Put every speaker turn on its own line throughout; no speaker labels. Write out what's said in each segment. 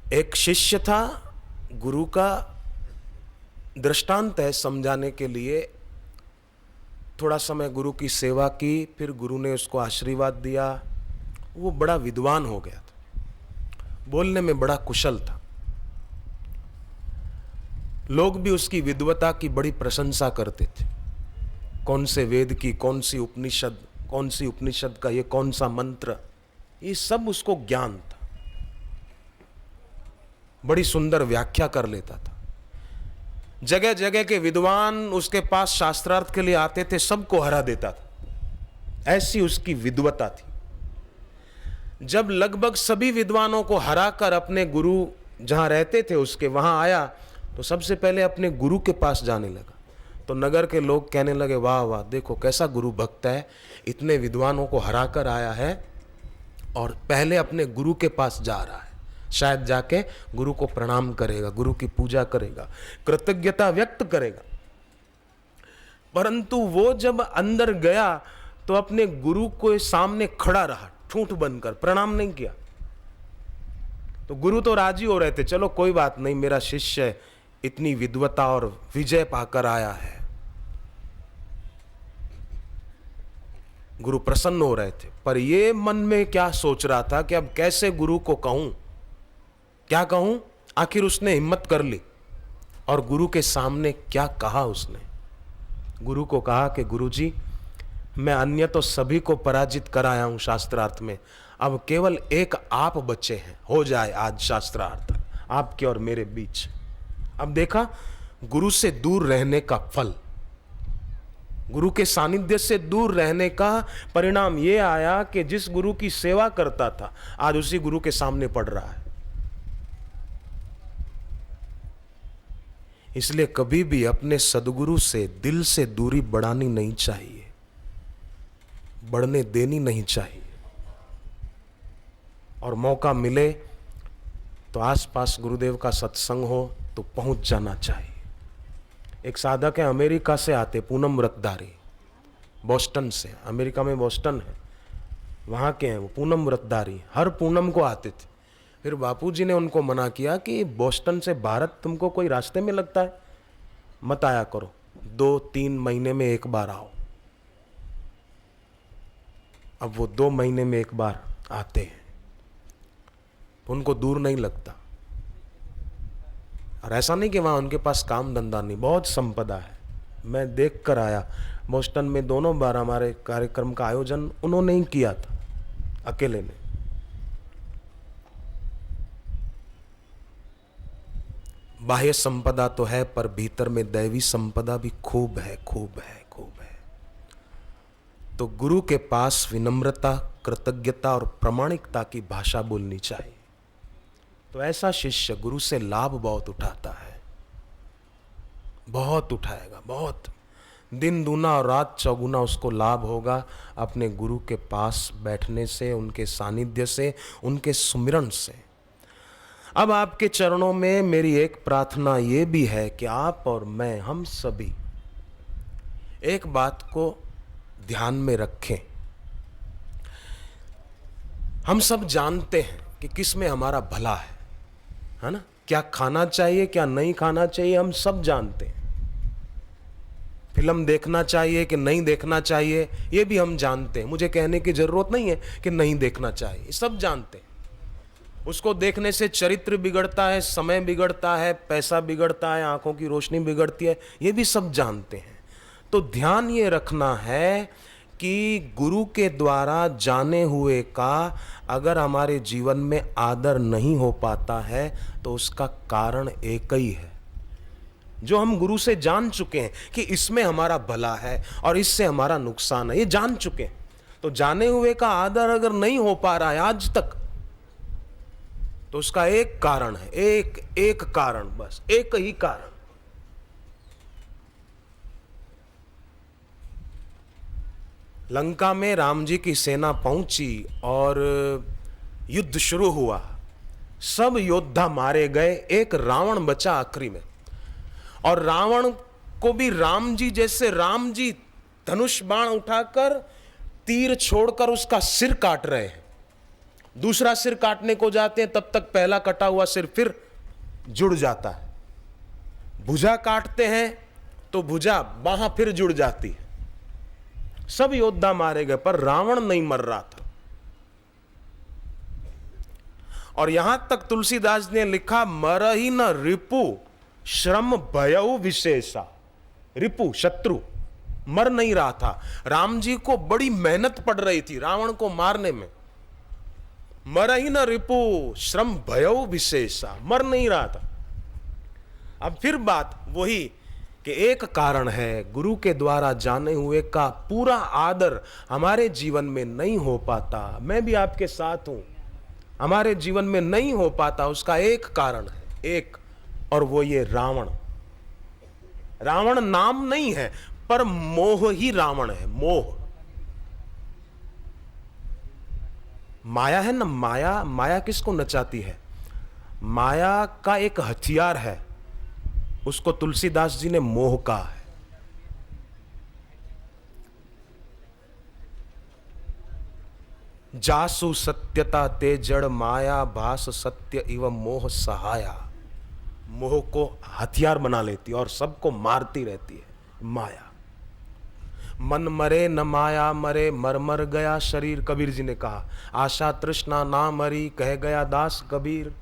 एक शिष्य था, गुरु का दृष्टांत है समझाने के लिए। थोड़ा समय गुरु की सेवा की, फिर गुरु ने उसको आशीर्वाद दिया। वो बड़ा विद्वान हो गया था, बोलने में बड़ा कुशल था। लोग भी उसकी विद्वता की बड़ी प्रशंसा करते थे। कौन से वेद की कौन सी उपनिषद का ये कौन सा मंत्र, ये सब उसको ज्ञान था। बड़ी सुंदर व्याख्या कर लेता था। जगह जगह के विद्वान उसके पास शास्त्रार्थ के लिए आते थे, सबको हरा देता था। ऐसी उसकी विद्वता थी। जब लगभग सभी विद्वानों को हराकर अपने गुरु जहां रहते थे उसके वहां आया, तो सबसे पहले अपने गुरु के पास जाने लगा। तो नगर के लोग कहने लगे, वाह वाह, देखो कैसा गुरु भक्त है, इतने विद्वानों को हराकर आया है और पहले अपने गुरु के पास जा रहा है। शायद जाके गुरु को प्रणाम करेगा, गुरु की पूजा करेगा, कृतज्ञता व्यक्त करेगा। परंतु वो जब अंदर गया तो अपने गुरु के सामने खड़ा रहा, ठूंठ बनकर, प्रणाम नहीं किया। तो गुरु तो राजी हो रहे थे, चलो कोई बात नहीं, मेरा शिष्य इतनी विद्वता और विजय पाकर आया है। गुरु प्रसन्न हो रहे थे, पर ये मन में क्या सोच रहा था कि अब कैसे गुरु को कहूं, क्या कहूं। आखिर उसने हिम्मत कर ली और गुरु के सामने क्या कहा उसने। गुरु को कहा कि गुरुजी, मैं अन्य तो सभी को पराजित कराया हूं शास्त्रार्थ में, अब केवल एक आप बचे हैं, हो जाए आज शास्त्रार्थ आपके और मेरे बीच। अब देखा गुरु से दूर रहने का फल, गुरु के सानिध्य से दूर रहने का परिणाम यह आया कि जिस गुरु की सेवा करता था आज उसी गुरु के सामने पड़ रहा है। इसलिए कभी भी अपने सदगुरु से दिल से दूरी बढ़ानी नहीं चाहिए, बढ़ने देनी नहीं चाहिए। और मौका मिले तो आसपास गुरुदेव का सत्संग हो तो पहुंच जाना चाहिए। एक साधक है, अमेरिका से आते, पूनम व्रतधारी, बोस्टन से, अमेरिका में बोस्टन है, वहाँ के हैं वो, पूनम व्रतधारी, हर पूनम को आते थे। फिर बापूजी ने उनको मना किया कि बोस्टन से भारत तुमको कोई रास्ते में लगता है, मत आया करो, 2-3 महीने में एक बार आओ। अब वो 2 महीने में एक बार आते हैं, उनको दूर नहीं लगता। और ऐसा नहीं कि वहाँ उनके पास काम धंधा नहीं, बहुत संपदा है। मैं देख कर आया, बोस्टन में दोनों बार हमारे कार्यक्रम का आयोजन उन्होंने ही किया था, अकेले ने। बाह्य संपदा तो है, पर भीतर में दैवी संपदा भी खूब है, खूब है, खूब है। तो गुरु के पास विनम्रता, कृतज्ञता और प्रामाणिकता की भाषा बोलनी चाहिए। तो ऐसा शिष्य गुरु से लाभ बहुत उठाता है, बहुत उठाएगा, बहुत, दिन दूना और रात चौगुना उसको लाभ होगा अपने गुरु के पास बैठने से, उनके सानिध्य से, उनके सुमिरन से। अब आपके चरणों में मेरी एक प्रार्थना ये भी है कि आप और मैं, हम सभी एक बात को ध्यान में रखें। हम सब जानते हैं कि किस में हमारा भला है ना, क्या खाना चाहिए क्या नहीं खाना चाहिए, हम सब जानते हैं। फिल्म देखना चाहिए कि नहीं देखना चाहिए, ये भी हम जानते हैं। मुझे कहने की जरूरत नहीं है कि नहीं देखना चाहिए, सब जानते हैं। उसको देखने से चरित्र बिगड़ता है, समय बिगड़ता है, पैसा बिगड़ता है, आंखों की रोशनी बिगड़ती है, ये भी सब जानते हैं। तो ध्यान ये रखना है कि गुरु के द्वारा जाने हुए का अगर हमारे जीवन में आदर नहीं हो पाता है तो उसका कारण एक ही है, जो हम गुरु से जान चुके हैं कि इसमें हमारा भला है और इससे हमारा नुकसान है, ये जान चुके हैं। तो जाने हुए का आदर अगर नहीं हो पा रहा है आज तक, तो उसका एक कारण है, एक कारण, बस एक ही कारण। लंका में राम जी की सेना पहुंची और युद्ध शुरू हुआ। सब योद्धा मारे गए, एक रावण बचा आखिरी में। और रावण को भी राम जी जैसे, राम जी धनुष बाण उठाकर तीर छोड़कर उसका सिर काट रहे हैं। दूसरा सिर काटने को जाते हैं तब तक पहला कटा हुआ सिर फिर जुड़ जाता है। भुजा काटते हैं तो भुजा बाह फिर जुड़ जाती है। सब योद्धा मारे गए पर रावण नहीं मर रहा था। और यहां तक तुलसीदास ने लिखा, मरहि न रिपु श्रम भयउ विशेषा। रिपु शत्रु मर नहीं रहा था। राम जी को बड़ी मेहनत पड़ रही थी रावण को मारने में। मरहि न रिपु श्रम भयउ विशेषा, मर नहीं रहा था। अब फिर बात वही कि एक कारण है, गुरु के द्वारा जाने हुए का पूरा आदर हमारे जीवन में नहीं हो पाता। मैं भी आपके साथ हूं, हमारे जीवन में नहीं हो पाता। उसका एक कारण है, एक, और वो ये रावण। रावण नाम नहीं है पर मोह ही रावण है। मोह, माया है ना, माया। माया किसको नचाती है? माया का एक हथियार है, उसको तुलसीदास जी ने मोह कहा है। जासु सत्यता ते जड़ माया, भास सत्य इव मोह सहाया। मोह को हथियार बना लेती है और सबको मारती रहती है माया। मन मरे न माया मरे, मर मर गया शरीर, कबीर जी ने कहा। आशा तृष्णा ना मरी, कह गया दास कबीर।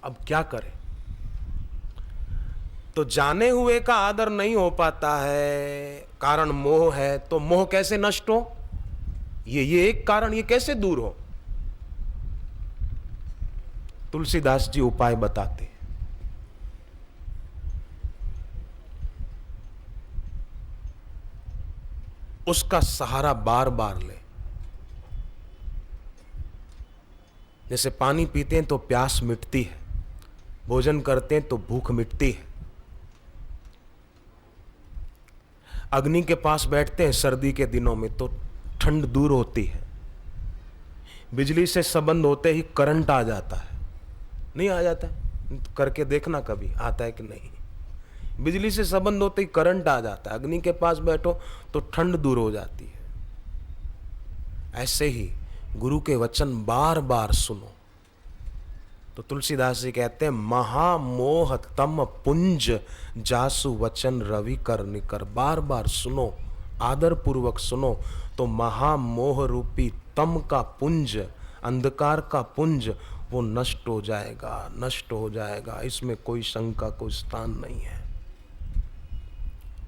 अब क्या करें? तो जाने हुए का आदर नहीं हो पाता है, कारण मोह है। तो मोह कैसे नष्ट हो? ये एक कारण, ये कैसे दूर हो? तुलसीदास जी उपाय बताते हैं। उसका सहारा बार बार ले। जैसे पानी पीते हैं तो प्यास मिटती है, भोजन करते हैं तो भूख मिटती है। अग्नि के पास बैठते हैं सर्दी के दिनों में तो ठंड दूर होती है। बिजली से संबंध होते ही करंट आ जाता है, नहीं आ जाता? करके देखना कभी आता है कि नहीं। बिजली से संबंध होते ही करंट आ जाता है। अग्नि के पास बैठो तो ठंड दूर हो जाती है। ऐसे ही गुरु के वचन बार बार सुनो। तो तुलसीदास जी कहते हैं, महामोह तम पुंज, जासु वचन रवि कर निकर। बार बार सुनो, आदर पूर्वक सुनो, तो महामोह रूपी तम का पुंज, अंधकार का पुंज, वो नष्ट हो जाएगा, नष्ट हो जाएगा। इसमें कोई शंका, कोई स्थान नहीं है।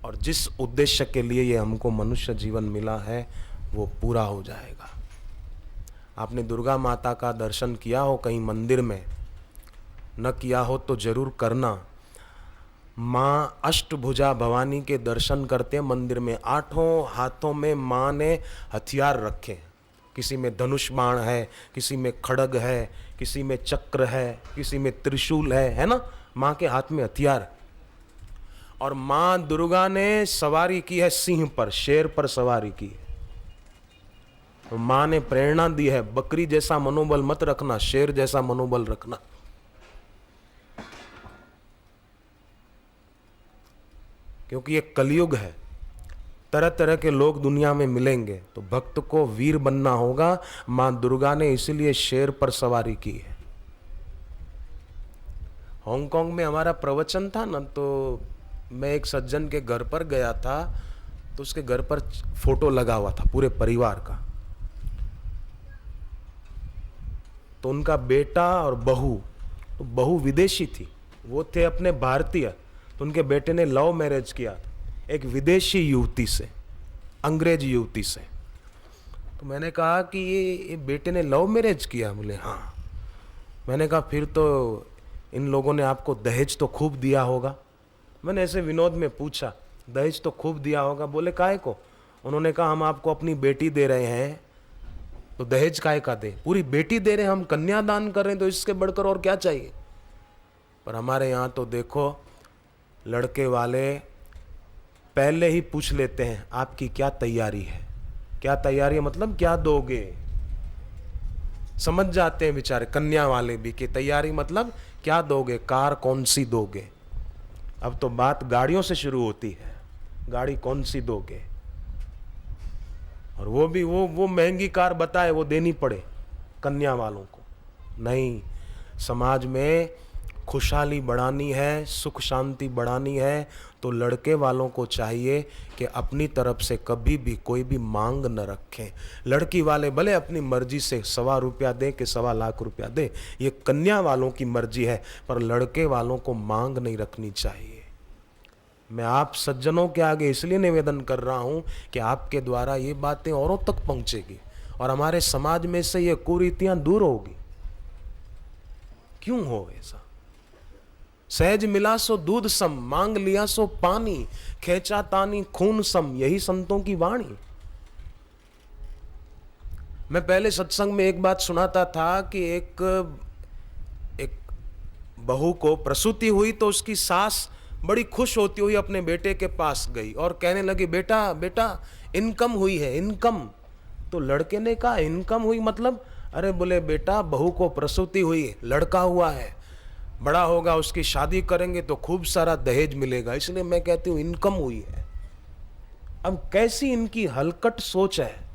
और जिस उद्देश्य के लिए ये हमको मनुष्य जीवन मिला है वो पूरा हो जाएगा। आपने दुर्गा माता का दर्शन किया हो कहीं मंदिर में, न किया हो तो जरूर करना। माँ अष्टभुजा भवानी के दर्शन करते हैं मंदिर में। 8 हाथों में माँ ने हथियार रखे। किसी में धनुष बाण है, किसी में खड्ग है, किसी में चक्र है, किसी में त्रिशूल है ना? माँ के हाथ में हथियार। और माँ दुर्गा ने सवारी की है सिंह पर, शेर पर सवारी की है। तो माँ ने प्रेरणा दी है, बकरी जैसा मनोबल मत रखना, शेर जैसा मनोबल रखना। क्योंकि ये कलयुग है, तरह तरह के लोग दुनिया में मिलेंगे, तो भक्त को वीर बनना होगा। माँ दुर्गा ने इसलिए शेर पर सवारी की है। हांगकांग में हमारा प्रवचन था ना, तो मैं एक सज्जन के घर पर गया था, तो उसके घर पर फोटो लगा हुआ था पूरे परिवार का। तो उनका बेटा और बहू, तो बहू विदेशी थी, वो थे अपने भारतीय। तो उनके बेटे ने लव मैरिज किया था एक विदेशी युवती से, अंग्रेज युवती से। तो मैंने कहा कि ये बेटे ने लव मैरिज किया? बोले हाँ। मैंने कहा फिर तो इन लोगों ने आपको दहेज तो खूब दिया होगा। मैंने ऐसे विनोद में पूछा, दहेज तो खूब दिया होगा? बोले काहे को? उन्होंने कहा हम आपको अपनी बेटी दे रहे हैं तो दहेज काहे का दे? पूरी बेटी दे रहे हैं, हम कन्यादान कर रहे हैं, तो इसके बढ़कर और क्या चाहिए? पर हमारे यहाँ तो देखो, लड़के वाले पहले ही पूछ लेते हैं आपकी क्या तैयारी है। क्या तैयारी है मतलब क्या दोगे? समझ जाते हैं बेचारे कन्या वाले भी कि तैयारी मतलब क्या दोगे, कार कौन सी दोगे। अब तो बात गाड़ियों से शुरू होती है, गाड़ी कौन सी दोगे। और वो भी वो महंगी कार बताए वो देनी पड़े कन्या वालों को। नहीं, समाज में खुशहाली बढ़ानी है, सुख शांति बढ़ानी है, तो लड़के वालों को चाहिए कि अपनी तरफ से कभी भी कोई भी मांग न रखें। लड़की वाले भले अपनी मर्जी से 1.25 रुपया दें कि 1.25 लाख रुपया दें, ये कन्या वालों की मर्जी है, पर लड़के वालों को मांग नहीं रखनी चाहिए। मैं आप सज्जनों के आगे इसलिए निवेदन कर रहा हूं कि आपके द्वारा ये बातें औरों तक पहुंचेगी और हमारे समाज में से ये कुरीतियां दूर होगी। क्यों हो ऐसा? सहज मिला सो दूध सम, मांग लिया सो पानी, खेचा तानी खून सम, यही संतों की वाणी। मैं पहले सत्संग में एक बात सुनाता था कि एक बहू को प्रसूति हुई तो उसकी सास बड़ी खुश होती हुई अपने बेटे के पास गई और कहने लगी, बेटा बेटा इनकम हुई है, इनकम। तो लड़के ने कहा, इनकम हुई मतलब? अरे बोले, बेटा बहू को प्रसूति हुई, लड़का हुआ है, बड़ा होगा, उसकी शादी करेंगे तो खूब सारा दहेज मिलेगा, इसलिए मैं कहती हूं इनकम हुई है। अब कैसी इनकी हलकट सोच है।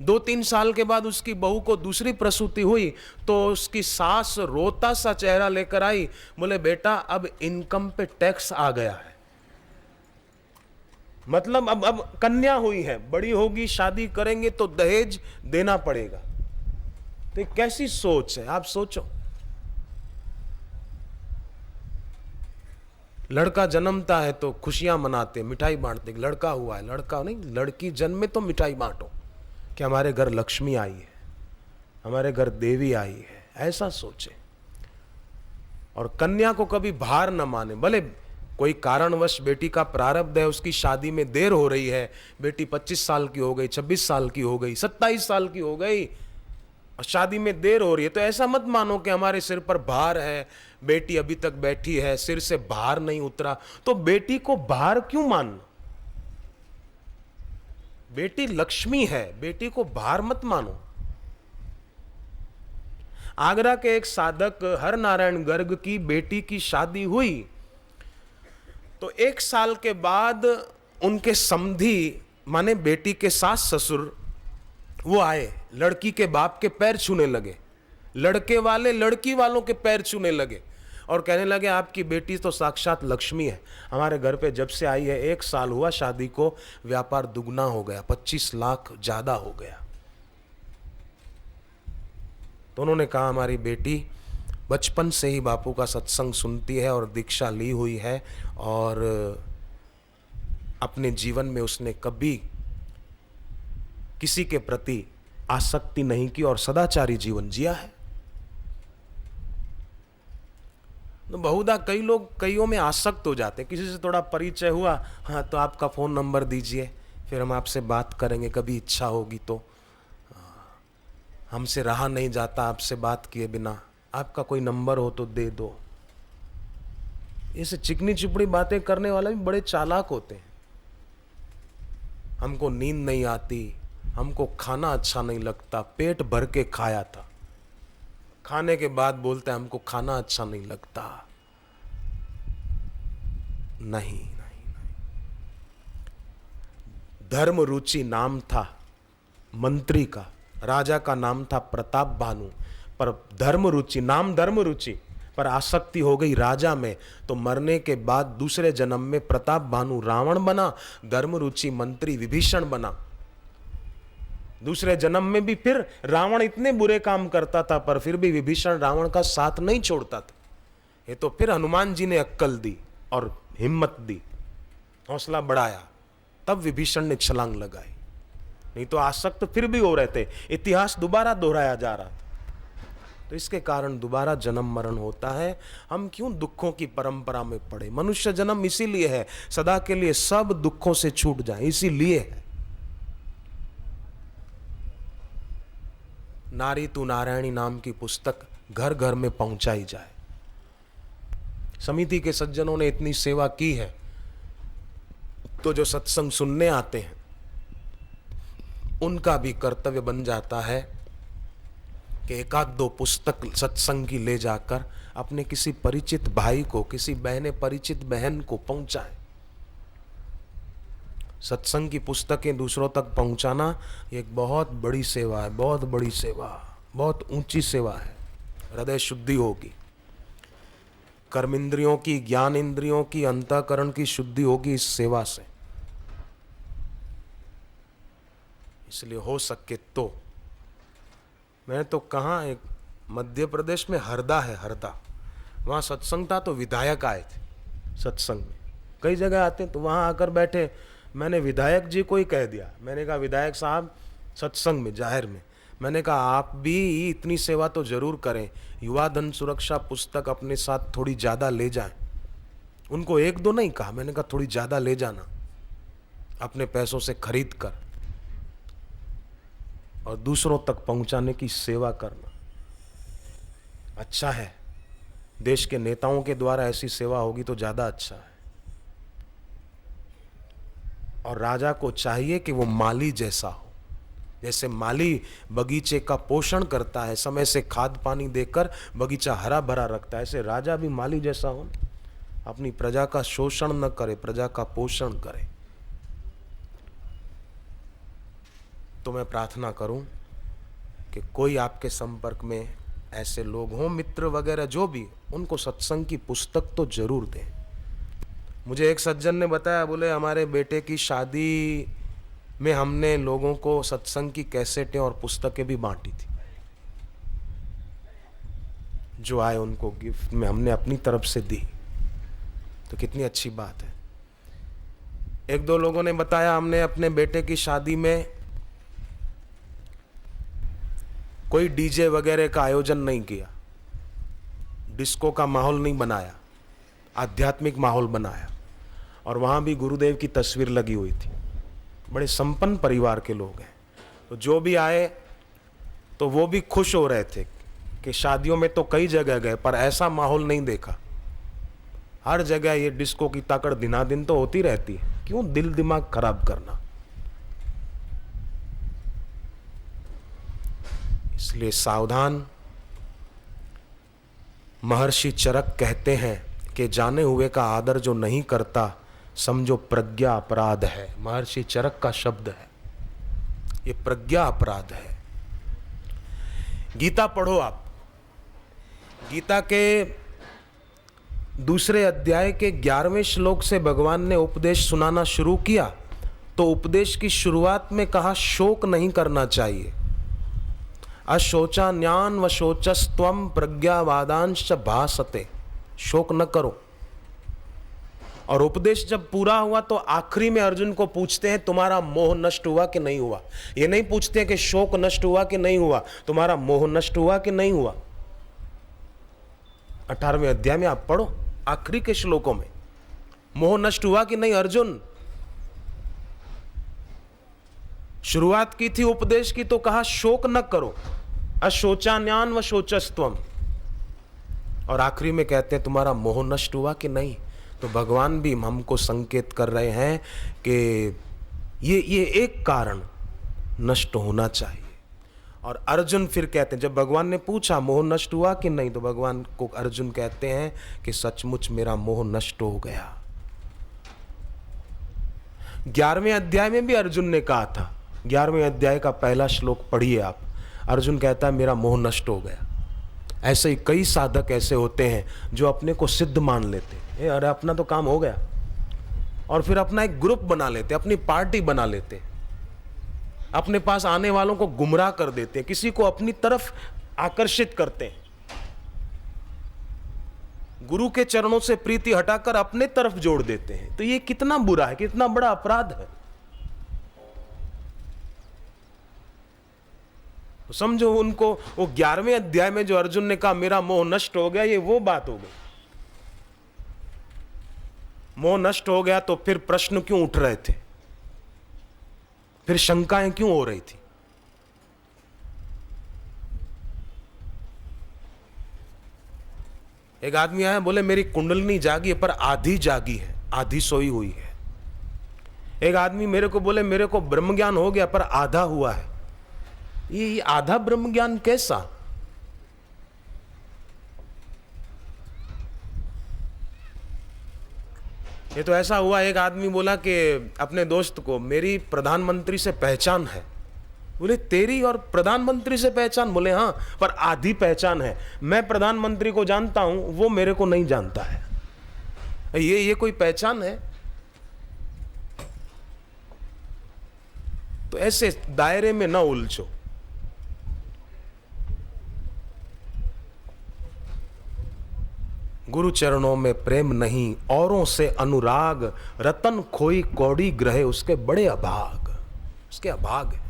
2-3 साल के बाद उसकी बहू को दूसरी प्रसूति हुई तो उसकी सास रोता सा चेहरा लेकर आई, बोले बेटा अब इनकम पे टैक्स आ गया है, मतलब अब कन्या हुई है, बड़ी होगी, शादी करेंगे तो दहेज देना पड़ेगा। तो कैसी सोच है, आप सोचो। लड़का जन्मता है तो खुशियां मनाते, मिठाई बांटते, लड़का हुआ है, लड़का नहीं, लड़की जन्मे तो मिठाई बांटो कि हमारे घर लक्ष्मी आई है, हमारे घर देवी आई है, ऐसा सोचे। और कन्या को कभी भार न माने। भले कोई कारणवश बेटी का प्रारब्ध है, उसकी शादी में देर हो रही है, बेटी 25 साल की हो गई, 26 साल की हो गई, 27 साल की हो गई और शादी में देर हो रही है, तो ऐसा मत मानो कि हमारे सिर पर भार है, बेटी अभी तक बैठी है, सिर से भार नहीं उतरा। तो बेटी को भार क्यों मानना? बेटी लक्ष्मी है, बेटी को भार मत मानो। आगरा के एक साधक हर नारायण गर्ग की बेटी की शादी हुई तो 1 साल के बाद उनके समधी माने बेटी के सास ससुर वो आए, लड़की के बाप के पैर छूने लगे, लड़के वाले लड़की वालों के पैर छूने लगे और कहने लगे आपकी बेटी तो साक्षात लक्ष्मी है, हमारे घर पे जब से आई है 1 साल हुआ शादी को, व्यापार दुगना हो गया, 25 लाख ज्यादा हो गया। तो उन्होंने कहा हमारी बेटी बचपन से ही बापू का सत्संग सुनती है और दीक्षा ली हुई है और अपने जीवन में उसने कभी किसी के प्रति आसक्ति नहीं की और सदाचारी जीवन जिया है। तो बहुधा कई लोग कईयों में आसक्त हो जाते हैं, किसी से थोड़ा परिचय हुआ, हाँ तो आपका फ़ोन नंबर दीजिए, फिर हम आपसे बात करेंगे, कभी इच्छा होगी तो, हमसे रहा नहीं जाता आपसे बात किए बिना, आपका कोई नंबर हो तो दे दो। ऐसे चिकनी चुपड़ी बातें करने वाले भी बड़े चालाक होते हैं। हमको नींद नहीं आती, हमको खाना अच्छा नहीं लगता, पेट भर के खाया था, खाने के बाद बोलते हैं हमको खाना अच्छा नहीं लगता। नहीं नहीं नहीं, धर्म रुचि नाम था मंत्री का, राजा का नाम था प्रताप भानु, पर धर्म रुचि, नाम धर्म रुचि, पर आसक्ति हो गई राजा में, तो मरने के बाद दूसरे जन्म में प्रताप भानु रावण बना, धर्म रुचि मंत्री विभीषण बना। दूसरे जन्म में भी फिर रावण इतने बुरे काम करता था पर फिर भी विभीषण रावण का साथ नहीं छोड़ता था। ये तो फिर हनुमान जी ने अक्कल दी और हिम्मत दी, हौसला बढ़ाया, तब विभीषण ने छलांग लगाई, नहीं तो आसक्त फिर भी हो रहे थे, इतिहास दोबारा दोहराया जा रहा था। तो इसके कारण दोबारा जन्म मरण होता है। हम क्यों दुखों की परंपरा में पड़े? मनुष्य जन्म इसीलिए है, सदा के लिए सब दुखों से छूट जाए, इसीलिए है। नारी तू नारायणी नाम की पुस्तक घर घर में पहुंचाई जाए। समिति के सज्जनों ने इतनी सेवा की है, तो जो सत्संग सुनने आते हैं उनका भी कर्तव्य बन जाता है कि 1-2 पुस्तक सत्संग की ले जाकर अपने किसी परिचित भाई को, किसी बहने परिचित बहन को पहुंचाए। सत्संग की पुस्तकें दूसरों तक पहुंचाना एक बहुत बड़ी सेवा है, बहुत बड़ी सेवा, बहुत ऊंची सेवा है। हृदय शुद्धि होगी, कर्म इंद्रियों की, ज्ञान इंद्रियों की, अंतःकरण की शुद्धि होगी इस सेवा से। इसलिए हो सके तो, मैं तो कहाँ, एक मध्य प्रदेश में हरदा है, हरदा, वहाँ सत्संग था तो विधायक आए थे सत्संग में। कई जगह आते तो वहाँ आकर बैठे, मैंने विधायक जी को ही कह दिया, मैंने कहा विधायक साहब सत्संग में, जाहिर में, मैंने कहा आप भी इतनी सेवा तो जरूर करें, युवा धन सुरक्षा पुस्तक अपने साथ थोड़ी ज़्यादा ले जाएं। उनको एक दो नहीं कहा, मैंने कहा थोड़ी ज़्यादा ले जाना, अपने पैसों से खरीद कर, और दूसरों तक पहुंचाने की सेवा करना अच्छा है। देश के नेताओं के द्वारा ऐसी सेवा होगी तो ज़्यादा अच्छा है। और राजा को चाहिए कि वो माली जैसा हो, जैसे माली बगीचे का पोषण करता है, समय से खाद पानी देकर बगीचा हरा भरा रखता है, ऐसे राजा भी माली जैसा हो, अपनी प्रजा का शोषण न करे, प्रजा का पोषण करे। तो मैं प्रार्थना करूं कि कोई आपके संपर्क में ऐसे लोग हों, मित्र वगैरह जो भी, उनको सत्संग की पुस्तक तो जरूर दें। मुझे एक सज्जन ने बताया, बोले हमारे बेटे की शादी में हमने लोगों को सत्संग की कैसेटें और पुस्तकें भी बांटी थी, जो आए उनको गिफ्ट में हमने अपनी तरफ से दी। तो कितनी अच्छी बात है। एक दो लोगों ने बताया, हमने अपने बेटे की शादी में कोई डीजे वगैरह का आयोजन नहीं किया, डिस्को का माहौल नहीं बनाया, आध्यात्मिक माहौल बनाया, और वहाँ भी गुरुदेव की तस्वीर लगी हुई थी। बड़े संपन्न परिवार के लोग हैं, तो जो भी आए तो वो भी खुश हो रहे थे कि शादियों में तो कई जगह गए पर ऐसा माहौल नहीं देखा। हर जगह ये डिस्को की ताकड़ दिनादिन तो होती रहती है, क्यों दिल दिमाग खराब करना। इसलिए सावधान। महर्षि चरक कहते हैं कि जाने हुए का आदर जो नहीं करता, समझो प्रज्ञा अपराध है। महर्षि चरक का शब्द है, ये प्रज्ञा अपराध है। गीता पढ़ो आप, गीता के दूसरे अध्याय के 11वें श्लोक से भगवान ने उपदेश सुनाना शुरू किया, तो उपदेश की शुरुआत में कहा शोक नहीं करना चाहिए। अशोचा ज्ञान व शोचस्त्वम प्रज्ञावादांश भासते, शोक न करो। और उपदेश जब पूरा हुआ तो आखिरी में अर्जुन को पूछते हैं तुम्हारा मोह नष्ट हुआ कि नहीं हुआ। ये नहीं पूछते कि शोक नष्ट हुआ कि नहीं हुआ, तुम्हारा मोह नष्ट हुआ कि नहीं हुआ। 18वें अध्याय में आप पढ़ो, आखिरी के श्लोकों में, मोह नष्ट हुआ कि नहीं अर्जुन। शुरुआत की थी उपदेश की तो कहा शोक न करो, अशोचान्यान व शोचस्त्वम, और आखिरी में कहते हैं तुम्हारा मोह नष्ट हुआ कि नहीं। तो भगवान भी हमको संकेत कर रहे हैं कि ये एक कारण नष्ट होना चाहिए। और अर्जुन फिर कहते हैं, जब भगवान ने पूछा मोह नष्ट हुआ कि नहीं, तो भगवान को अर्जुन कहते हैं कि सचमुच मेरा मोह नष्ट हो गया। 11वें अध्याय में भी अर्जुन ने कहा था, 11वें अध्याय का पहला श्लोक पढ़िए आप, अर्जुन कहता है मेरा मोह नष्ट हो गया। ऐसे ही कई साधक ऐसे होते हैं जो अपने को सिद्ध मान लेते हैं, अरे अपना तो काम हो गया, और फिर अपना एक ग्रुप बना लेते, अपनी पार्टी बना लेते, अपने पास आने वालों को गुमराह कर देते हैं, किसी को अपनी तरफ आकर्षित करते हैं, गुरु के चरणों से प्रीति हटाकर अपने तरफ जोड़ देते हैं। तो ये कितना बुरा है, कितना बड़ा अपराध है। तो समझो उनको, वो 11वें अध्याय में जो अर्जुन ने कहा मेरा मोह नष्ट हो गया, ये वो बात हो गई। मोह नष्ट हो गया तो फिर प्रश्न क्यों उठ रहे थे, फिर शंकाएं क्यों हो रही थी। एक आदमी आया, बोले मेरी कुंडलिनी जागी है पर आधी जागी है, आधी सोई हुई है। एक आदमी मेरे को बोले मेरे को ब्रह्म ज्ञान हो गया पर आधा हुआ है। ये आधा ब्रह्म ज्ञान कैसा? ये तो ऐसा हुआ, एक आदमी बोला कि अपने दोस्त को, मेरी प्रधानमंत्री से पहचान है। बोले तेरी और प्रधानमंत्री से पहचान? बोले हाँ, पर आधी पहचान है। मैं प्रधानमंत्री को जानता हूं, वो मेरे को नहीं जानता है। ये कोई पहचान है? तो ऐसे दायरे में ना उलझो। गुरु चरणों में प्रेम नहीं, औरों से अनुराग, रतन खोई कौड़ी ग्रहे उसके बड़े अभाग, उसके अभाग है।